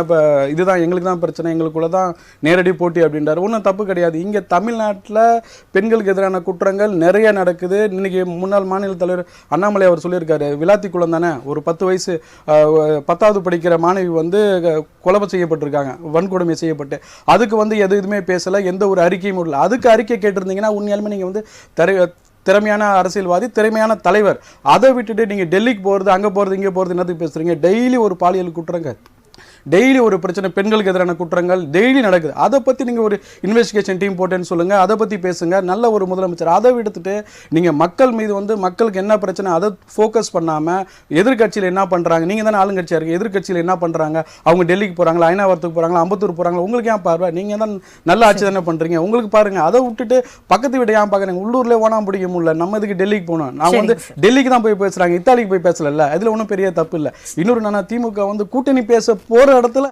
இப்போ இதுதான் எங்களுக்கு தான் பிரச்சனை, எங்களுக்குள்ள தான் நேரடி போட்டி அப்படின்றாரு. ஒன்றும் தப்பு கிடையாது. இங்கே தமிழ்நாட்டில் பெண்களுக்கு எதிரான குற்றங்கள் நிறைய நடக்குது. இன்னைக்கு முன்னாள் மாநில தலைவர் அண்ணாமலை அவர் சொல்லியிருக்காரு, விளாத்திக்குளம் தானே ஒரு 10 வயசு 10வது படிக்கிற மாணவி வந்து கொலை செய்யப்பட்டிருக்காங்க, வன்கொடுமை செய்யப்பட்டு. அதுக்கு வந்து எதுவுமே பேசலை, எந்த ஒரு அறிக்கையும் இல்லை. அதுக்கு அறிக்கை கேட்டிருந்தீங்கன்னா உண்மையாலுமே நீங்கள் வந்து திறமையான அரசியல்வாதி, திறமையான தலைவர். அதை விட்டுட்டு நீங்கள் டெல்லிக்கு போகிறது, அங்கே போகிறது, இங்கே போகிறது என்னத்துக்கு பேசுகிறீங்க? டெய்லி ஒரு பாலியல் குற்றங்கள், டெய்லி ஒரு பிரச்சனை, பெண்களுக்கு எதிரான குற்றங்கள் டெய்லி நடக்குது. அதை பற்றி நீங்கள் ஒரு இன்வெஸ்டிகேஷன் டீம் போட்டேன்னு சொல்லுங்கள், அதை பற்றி பேசுங்க. நல்ல ஒரு முதலமைச்சர். அதை விடுத்துட்டு நீங்கள் மக்கள் மீது வந்து மக்களுக்கு என்ன பிரச்சனை அதை ஃபோக்கஸ் பண்ணாமல் எதிர்கட்சியில் என்ன பண்ணுறாங்க, நீங்கள் தானே ஆளுங்கட்சியாக இருக்குது, எதிர்கட்சியில் என்ன பண்ணுறாங்க, அவங்க டெல்லிக்கு போகிறாங்களா, ஐநாவரத்துக்கு போகிறாங்களா, அம்பத்தூர் போகிறாங்களா, உங்களுக்கு ஏன் பார்வை? நீங்கள் தான் நல்ல ஆட்சி தானே பண்ணுறீங்க, உங்களுக்கு பாருங்கள். அதை விட்டுட்டு பக்கத்து வீட்டை ஏன் பார்க்குறீங்க? உள்ளூரில் ஓனாம் பிடிக்க முடியல, நம்ம இதுக்கு டெல்லிக்கு போகணும். நான் வந்து டெல்லிக்கு தான் போய் பேசுகிறாங்க, இத்தாலிக்கு போய் பேசல. அதில் ஒன்றும் பெரிய தப்பு இல்லை. இன்னொரு நான் திமுக வந்து கூட்டணி பேச போகிற இடத்துல